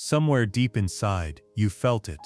Somewhere deep inside, you felt it.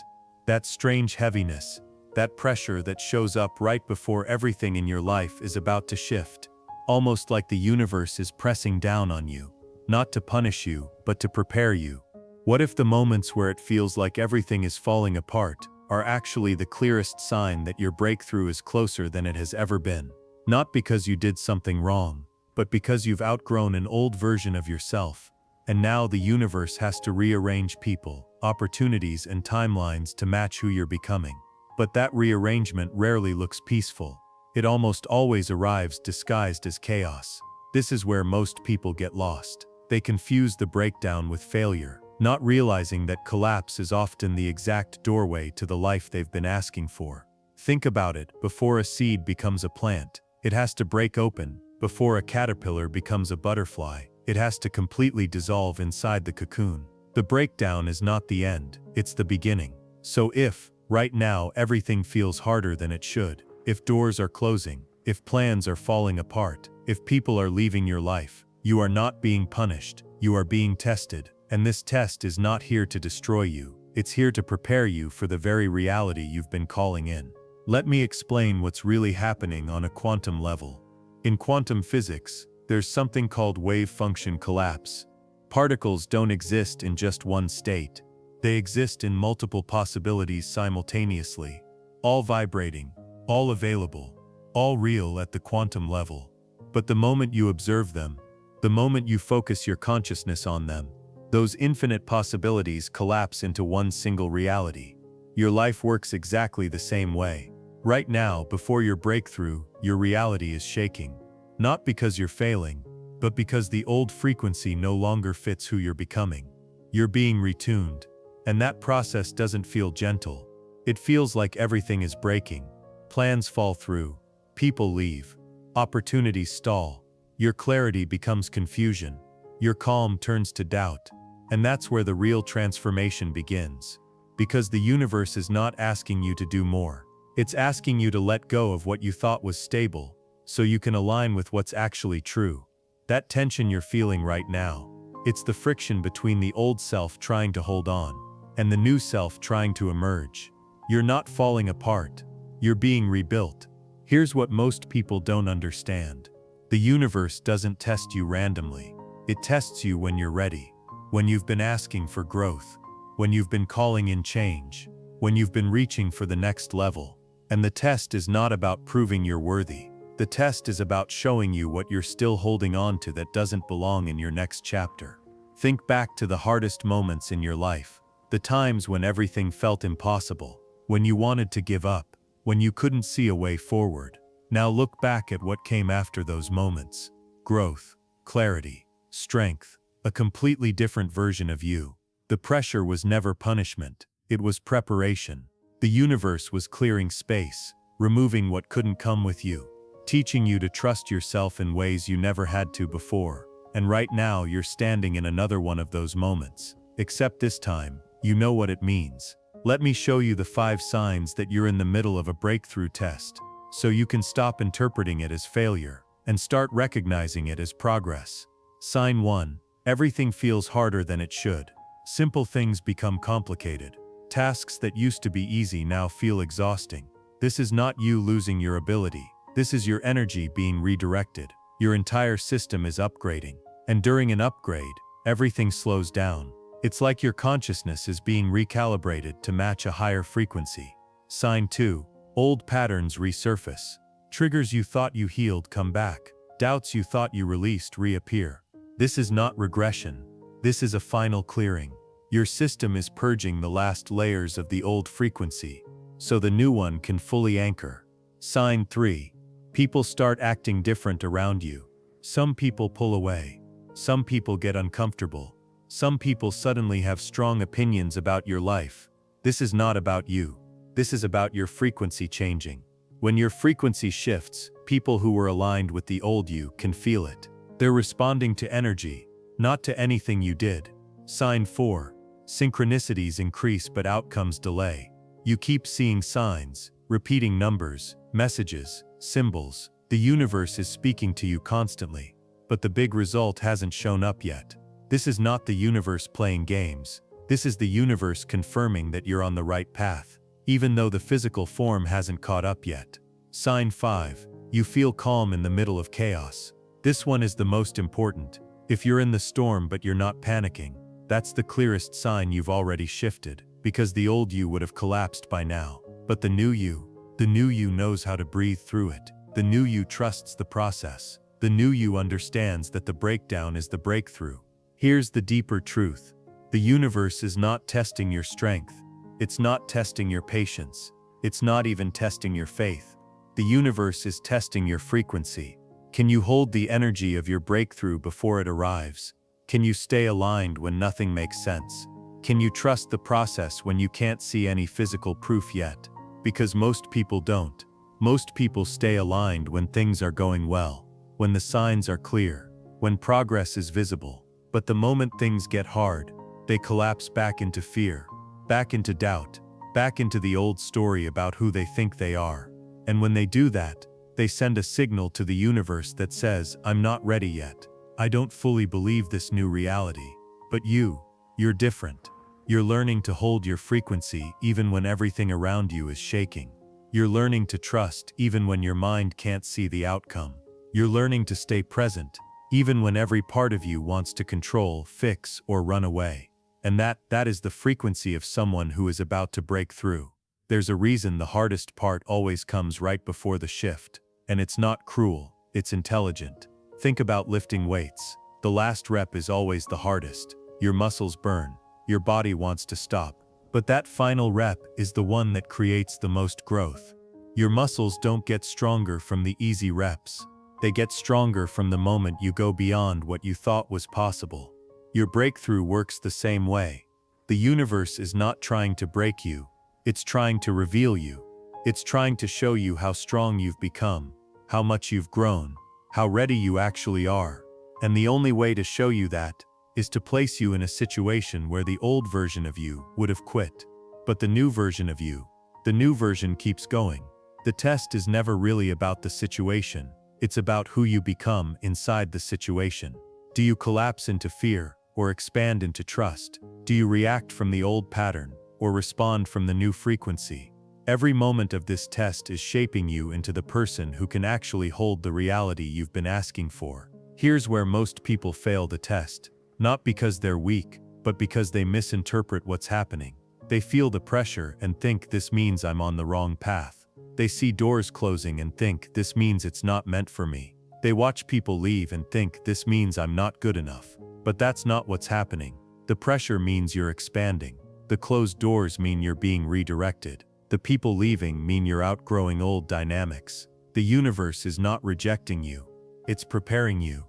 That strange heaviness, that pressure that shows up right before everything in your life is about to shift. Almost like the universe is pressing down on you. Not to punish you, but to prepare you. What if the moments where it feels like everything is falling apart are actually the clearest sign that your breakthrough is closer than it has ever been? Not because you did something wrong, but because you've outgrown an old version of yourself. And now the universe has to rearrange people, opportunities, and timelines to match who you're becoming. But that rearrangement rarely looks peaceful. It almost always arrives disguised as chaos. This is where most people get lost. They confuse the breakdown with failure, not realizing that collapse is often the exact doorway to the life they've been asking for. Think about it, before a seed becomes a plant, it has to break open. Before a caterpillar becomes a butterfly, it has to completely dissolve inside the cocoon. The breakdown is not the end, it's the beginning. So if, right now, everything feels harder than it should, if doors are closing, if plans are falling apart, if people are leaving your life, you are not being punished, you are being tested. And this test is not here to destroy you, it's here to prepare you for the very reality you've been calling in. Let me explain what's really happening on a quantum level. In quantum physics, there's something called wave function collapse. Particles don't exist in just one state. They exist in multiple possibilities simultaneously, all vibrating, all available, all real at the quantum level. But the moment you observe them, the moment you focus your consciousness on them, those infinite possibilities collapse into one single reality. Your life works exactly the same way. Right now, before your breakthrough, your reality is shaking. Not because you're failing, but because the old frequency no longer fits who you're becoming. You're being retuned, and that process doesn't feel gentle. It feels like everything is breaking. Plans fall through, people leave, opportunities stall, your clarity becomes confusion, your calm turns to doubt. And that's where the real transformation begins. Because the universe is not asking you to do more. It's asking you to let go of what you thought was stable, so you can align with what's actually true. That tension you're feeling right now, it's the friction between the old self trying to hold on, and the new self trying to emerge. You're not falling apart, you're being rebuilt. Here's what most people don't understand. The universe doesn't test you randomly. It tests you when you're ready. When you've been asking for growth, when you've been calling in change, when you've been reaching for the next level. And the test is not about proving you're worthy. The test is about showing you what you're still holding on to that doesn't belong in your next chapter. Think back to the hardest moments in your life, the times when everything felt impossible, when you wanted to give up, when you couldn't see a way forward. Now look back at what came after those moments. Growth, clarity, strength. A completely different version of you. The pressure was never punishment, it was preparation. The universe was clearing space, removing what couldn't come with you, teaching you to trust yourself in ways you never had to before. And right now you're standing in another one of those moments. Except this time, you know what it means. Let me show you the 5 signs that you're in the middle of a breakthrough test, so you can stop interpreting it as failure, and start recognizing it as progress. Sign 1. Everything feels harder than it should. Simple things become complicated. Tasks that used to be easy now feel exhausting. This is not you losing your ability. This is your energy being redirected. Your entire system is upgrading. And during an upgrade, everything slows down. It's like your consciousness is being recalibrated to match a higher frequency. Sign 2. Old patterns resurface. Triggers you thought you healed come back. Doubts you thought you released reappear. This is not regression. This is a final clearing. Your system is purging the last layers of the old frequency, so the new one can fully anchor. Sign 3. People start acting different around you. Some people pull away. Some people get uncomfortable. Some people suddenly have strong opinions about your life. This is not about you. This is about your frequency changing. When your frequency shifts, people who were aligned with the old you can feel it. They're responding to energy, not to anything you did. Sign 4. Synchronicities increase but outcomes delay. You keep seeing signs, repeating numbers, messages, symbols. The universe is speaking to you constantly, but the big result hasn't shown up yet. This is not the universe playing games. This is the universe confirming that you're on the right path, even though the physical form hasn't caught up yet. Sign 5. You feel calm in the middle of chaos. This one is the most important. If you're in the storm but you're not panicking, that's the clearest sign you've already shifted, because the old you would have collapsed by now. But the new you knows how to breathe through it. The new you trusts the process. The new you understands that the breakdown is the breakthrough. Here's the deeper truth. The universe is not testing your strength. It's not testing your patience. It's not even testing your faith. The universe is testing your frequency. Can you hold the energy of your breakthrough before it arrives? Can you stay aligned when nothing makes sense? Can you trust the process when you can't see any physical proof yet? Because most people don't. Most people stay aligned when things are going well, when the signs are clear, when progress is visible. But the moment things get hard, they collapse back into fear, back into doubt, back into the old story about who they think they are. And when they do that, they send a signal to the universe that says, I'm not ready yet. I don't fully believe this new reality. But you're different. You're learning to hold your frequency even when everything around you is shaking. You're learning to trust even when your mind can't see the outcome. You're learning to stay present even when every part of you wants to control, fix, or run away. And that is the frequency of someone who is about to break through. There's a reason the hardest part always comes right before the shift. And it's not cruel, it's intelligent. Think about lifting weights. The last rep is always the hardest. Your muscles burn. Your body wants to stop. But that final rep is the one that creates the most growth. Your muscles don't get stronger from the easy reps. They get stronger from the moment you go beyond what you thought was possible. Your breakthrough works the same way. The universe is not trying to break you. It's trying to reveal you. It's trying to show you how strong you've become, how much you've grown, how ready you actually are. And the only way to show you that is to place you in a situation where the old version of you would have quit. But the new version of you, the new version keeps going. The test is never really about the situation. It's about who you become inside the situation. Do you collapse into fear or expand into trust? Do you react from the old pattern or respond from the new frequency? Every moment of this test is shaping you into the person who can actually hold the reality you've been asking for. Here's where most people fail the test. Not because they're weak, but because they misinterpret what's happening. They feel the pressure and think this means I'm on the wrong path. They see doors closing and think this means it's not meant for me. They watch people leave and think this means I'm not good enough. But that's not what's happening. The pressure means you're expanding. The closed doors mean you're being redirected. The people leaving mean you're outgrowing old dynamics. The universe is not rejecting you. It's preparing you.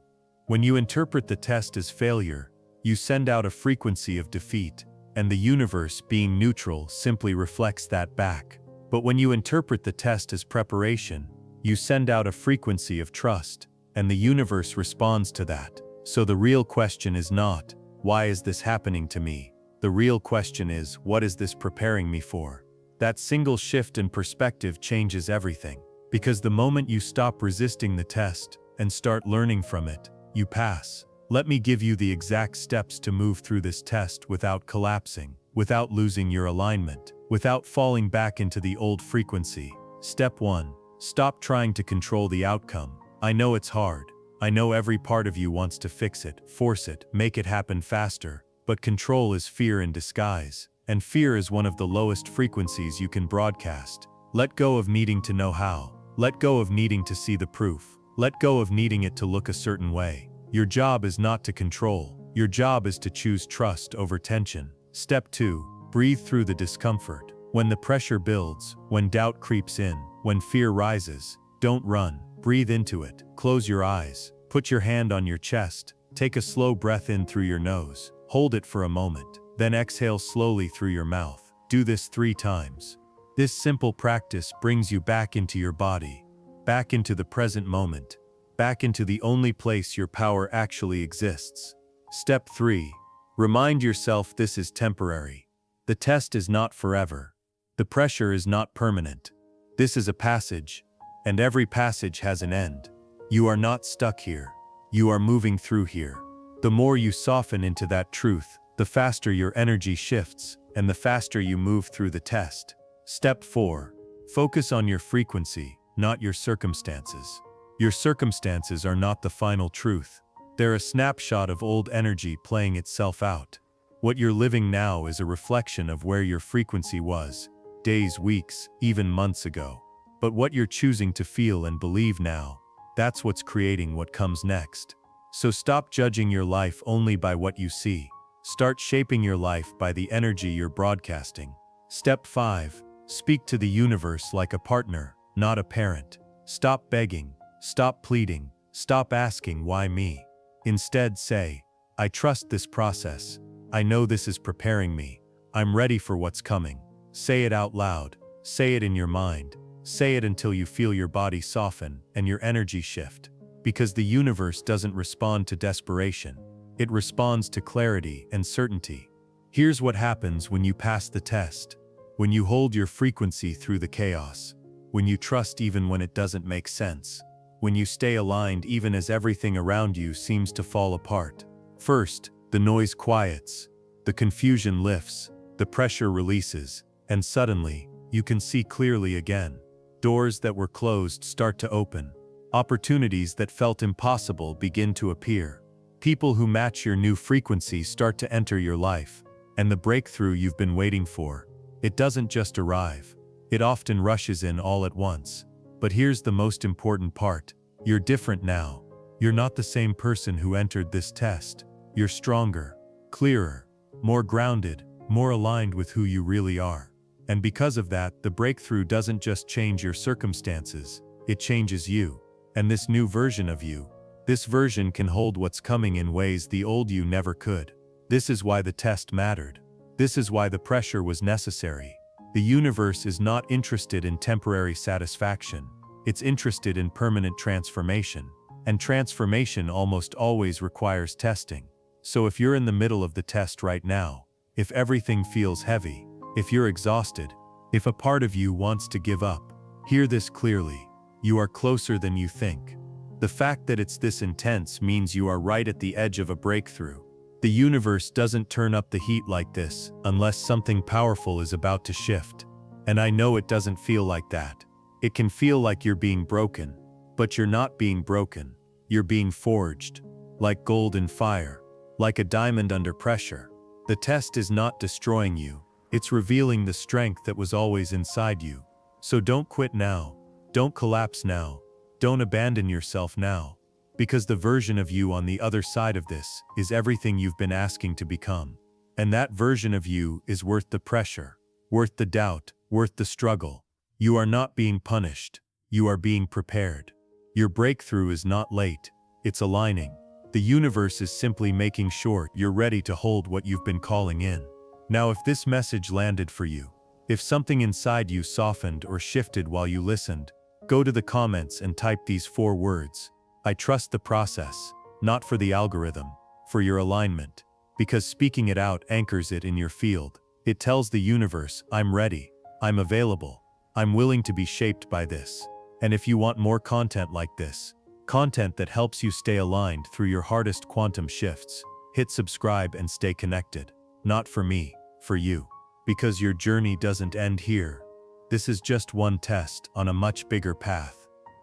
When you interpret the test as failure, you send out a frequency of defeat, and the universe, being neutral, simply reflects that back. But when you interpret the test as preparation, you send out a frequency of trust, and the universe responds to that. So the real question is not, why is this happening to me? The real question is, what is this preparing me for? That single shift in perspective changes everything. Because the moment you stop resisting the test and start learning from it, you pass. Let me give you the exact steps to move through this test without collapsing, without losing your alignment, without falling back into the old frequency. Step 1. Stop trying to control the outcome. I know it's hard. I know every part of you wants to fix it, force it, make it happen faster. But control is fear in disguise. And fear is one of the lowest frequencies you can broadcast. Let go of needing to know how. Let go of needing to see the proof. Let go of needing it to look a certain way. Your job is not to control. Your job is to choose trust over tension. Step 2. Breathe through the discomfort. When the pressure builds, when doubt creeps in, when fear rises, don't run. Breathe into it. Close your eyes. Put your hand on your chest. Take a slow breath in through your nose. Hold it for a moment. Then exhale slowly through your mouth. Do this 3 times. This simple practice brings you back into your body, back into the present moment, back into the only place your power actually exists. Step 3. Remind yourself this is temporary. The test is not forever. The pressure is not permanent. This is a passage, and every passage has an end. You are not stuck here. You are moving through here. The more you soften into that truth, the faster your energy shifts, and the faster you move through the test. Step 4. Focus on your frequency, not your circumstances. Your circumstances are not the final truth. They're a snapshot of old energy playing itself out. What you're living now is a reflection of where your frequency was, days, weeks, even months ago. But what you're choosing to feel and believe now, that's what's creating what comes next. So stop judging your life only by what you see. Start shaping your life by the energy you're broadcasting. Step 5. Speak to the universe like a partner, not a parent. Stop begging, stop pleading, stop asking why me. Instead say, I trust this process. I know this is preparing me. I'm ready for what's coming. Say it out loud. Say it in your mind. Say it until you feel your body soften and your energy shift. Because the universe doesn't respond to desperation. It responds to clarity and certainty. Here's what happens when you pass the test. When you hold your frequency through the chaos. When you trust even when it doesn't make sense. When you stay aligned even as everything around you seems to fall apart. First, the noise quiets. The confusion lifts. The pressure releases. And suddenly, you can see clearly again. Doors that were closed start to open. Opportunities that felt impossible begin to appear. People who match your new frequency start to enter your life. And the breakthrough you've been waiting for, it doesn't just arrive. It often rushes in all at once. But here's the most important part. You're different now. You're not the same person who entered this test. You're stronger, clearer, more grounded, more aligned with who you really are. And because of that, the breakthrough doesn't just change your circumstances, it changes you. And this new version of you, this version can hold what's coming in ways the old you never could. This is why the test mattered. This is why the pressure was necessary. The universe is not interested in temporary satisfaction. It's interested in permanent transformation. And transformation almost always requires testing. So if you're in the middle of the test right now, if everything feels heavy, if you're exhausted, if a part of you wants to give up, hear this clearly. You are closer than you think. The fact that it's this intense means you are right at the edge of a breakthrough. The universe doesn't turn up the heat like this unless something powerful is about to shift. And I know it doesn't feel like that. It can feel like you're being broken, but you're not being broken. You're being forged, like gold in fire, like a diamond under pressure. The test is not destroying you. It's revealing the strength that was always inside you. So don't quit now. Don't collapse now. Don't abandon yourself now. Because the version of you on the other side of this is everything you've been asking to become. And that version of you is worth the pressure, worth the doubt, worth the struggle. You are not being punished. You are being prepared. Your breakthrough is not late. It's aligning. The universe is simply making sure you're ready to hold what you've been calling in. Now, if this message landed for you, if something inside you softened or shifted while you listened, go to the comments and type these 4 words. I trust the process, not for the algorithm, for your alignment. Because speaking it out anchors it in your field. It tells the universe, I'm ready, I'm available, I'm willing to be shaped by this. And if you want more content like this, content that helps you stay aligned through your hardest quantum shifts, hit subscribe and stay connected. Not for me, for you. Because your journey doesn't end here. This is just one test on a much bigger path.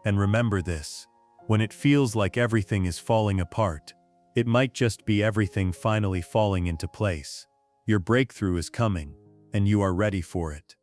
And remember this. When it feels like everything is falling apart, it might just be everything finally falling into place. Your breakthrough is coming, and you are ready for it.